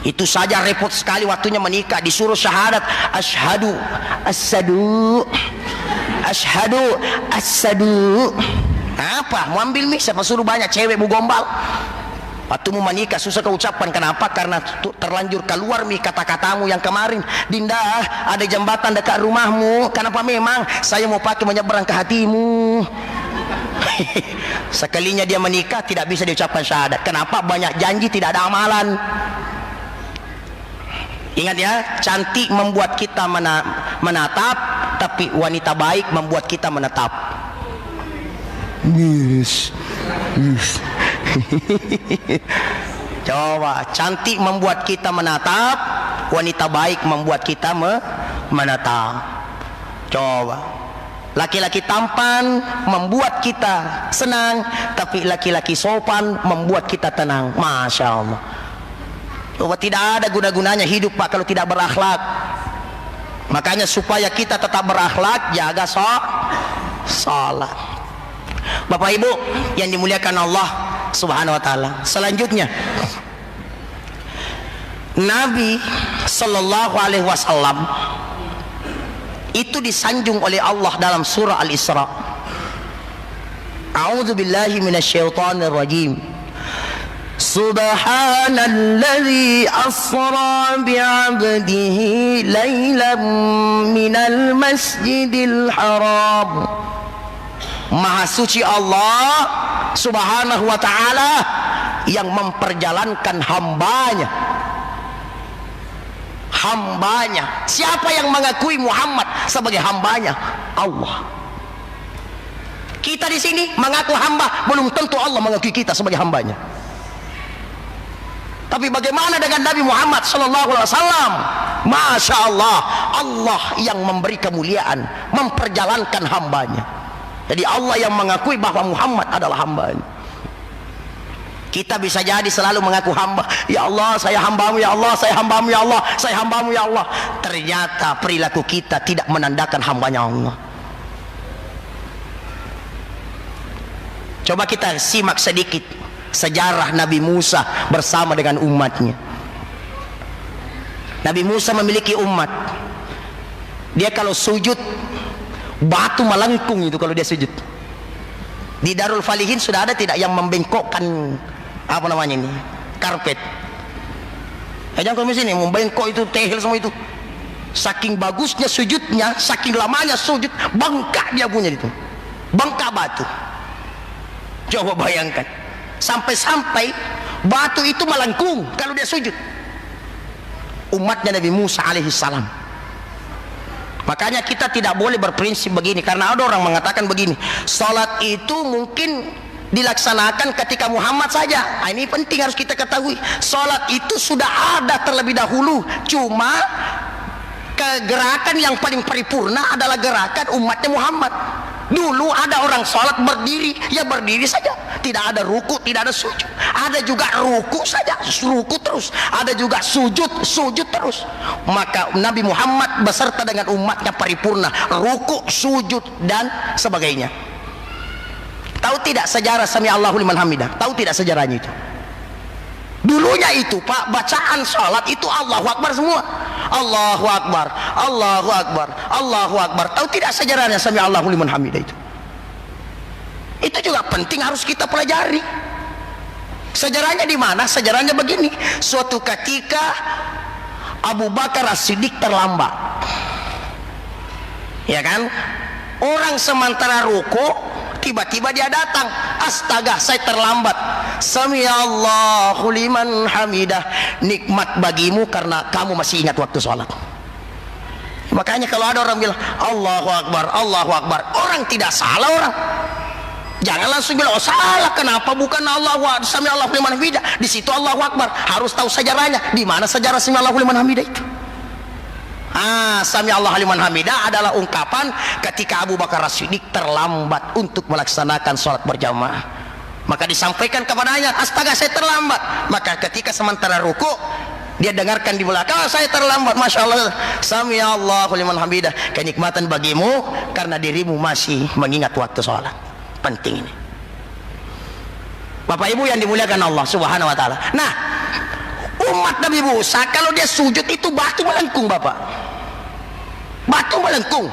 Itu saja repot sekali waktunya menikah. Disuruh syahadat, asyhadu asyhadu asyhadu asyhadu. Apa? Mau ambil mie? Siapa suruh banyak cewek mau gombal? Waktu mau menikah susah kau ucapkan. Kenapa? Karena terlanjur keluar mi kata-katamu yang kemarin. Dinda, ada jembatan dekat rumahmu. Kenapa? Memang saya mau pakai menyeberang ke hatimu. Sekalinya dia menikah tidak bisa diucapkan syahadat. Kenapa? Banyak janji tidak ada amalan. Ingat ya, cantik membuat kita menatap, tapi wanita baik membuat kita menetap. Yes. Coba, cantik membuat kita menatap, wanita baik membuat kita menatap. Coba, laki-laki tampan membuat kita senang, tapi laki-laki sopan membuat kita tenang. Masya Allah. Coba, tidak ada guna-gunanya hidup Pak kalau tidak berakhlak. Makanya supaya kita tetap berakhlak, jaga salat. Bapak Ibu yang dimuliakan Allah Subhanahu wa ta'ala. Selanjutnya, Nabi sallallahu alaihi wasallam itu disanjung oleh Allah dalam surah Al-Isra. A'udzu billahi minasyaitonir rajim. Subhanalladzi asra bi'abdihi lailan minal masjidil haram. Maha suci Allah Subhanahu wa ta'ala yang memperjalankan hambanya. Siapa yang mengakui Muhammad sebagai hambanya? Allah. Kita di sini mengaku hamba, belum tentu Allah mengakui kita sebagai hambanya. Tapi bagaimana dengan Nabi Muhammad sallallahu alaihi wasallam? Masya Allah, Allah yang memberi kemuliaan, memperjalankan hambanya. Jadi Allah yang mengakui bahwa Muhammad adalah hambanya. Kita bisa jadi selalu mengaku hamba. Ya Allah, saya hambamu, ya Allah, saya hambamu, ya Allah, saya hambamu, ya Allah. Ternyata perilaku kita tidak menandakan hambanya Allah. Coba kita simak sedikit sejarah Nabi Musa bersama dengan umatnya. Nabi Musa memiliki umat. Dia kalau sujud, batu melengkung itu kalau dia sujud. Di Darul Falihin sudah ada tidak yang membengkokkan apa namanya ini, karpet? Jangan kalau sini membengkok itu tehel semua itu. Saking bagusnya sujudnya, saking lamanya sujud, bengkak dia punya itu, bengkak batu. Coba bayangkan, sampai-sampai batu itu melengkung kalau dia sujud. Umatnya Nabi Musa alaihissalam. Makanya kita tidak boleh berprinsip begini, karena ada orang mengatakan begini, salat itu mungkin dilaksanakan ketika Muhammad saja. Ini penting harus kita ketahui, salat itu sudah ada terlebih dahulu, cuma kegerakan yang paling paripurna adalah gerakan umatnya Muhammad. Dulu ada orang salat berdiri, ya berdiri saja, tidak ada ruku, tidak ada sujud. Ada juga ruku saja, ruku terus. Ada juga sujud, sujud terus. Maka Nabi Muhammad beserta dengan umatnya paripurna, ruku, sujud dan sebagainya. Tahu tidak sejarah Sami Allahu liman hamidah? Tahu tidak sejarahnya itu? Dulunya itu Pak, bacaan salat itu Allahu Akbar semua. Allahu Akbar, Allahu Akbar, Allahu Akbar. Tahu tidak sejarahnya Sami Allahu liman hamidah itu? Itu juga penting harus kita pelajari. Sejarahnya di mana? Sejarahnya begini. Suatu ketika Abu Bakar As-Siddiq terlambat. Ya kan? Orang sementara ruku, tiba-tiba dia datang, astaga saya terlambat. Sami Allahu liman hamidah. Nikmat bagimu karena kamu masih ingat waktu sholat. Makanya kalau ada orang bilang Allahu Akbar, Allahu Akbar, orang tidak salah orang. Jangan langsung bilang oh salah, kenapa bukan Allahu Akbar, Sami Allahu liman hamidah. Di situ Allahu Akbar, harus tahu sejarahnya. Di mana sejarah Sami Allahu liman hamidah itu? Sami Allahu liman hamidah adalah ungkapan ketika Abu Bakar As-Siddiq terlambat untuk melaksanakan sholat berjamaah. Maka disampaikan kepadanya, astaga saya terlambat. Maka ketika sementara ruku, dia dengarkan di belakang, saya terlambat, masya Allah, Sami Allahu liman hamidah. Kenikmatan bagimu karena dirimu masih mengingat waktu sholat. Penting ini, Bapak Ibu yang dimuliakan Allah Subhanahu Wa Taala. Nah, umat Nabi Musa kalau dia sujud itu batu melengkung, Bapak. Batu melengkung.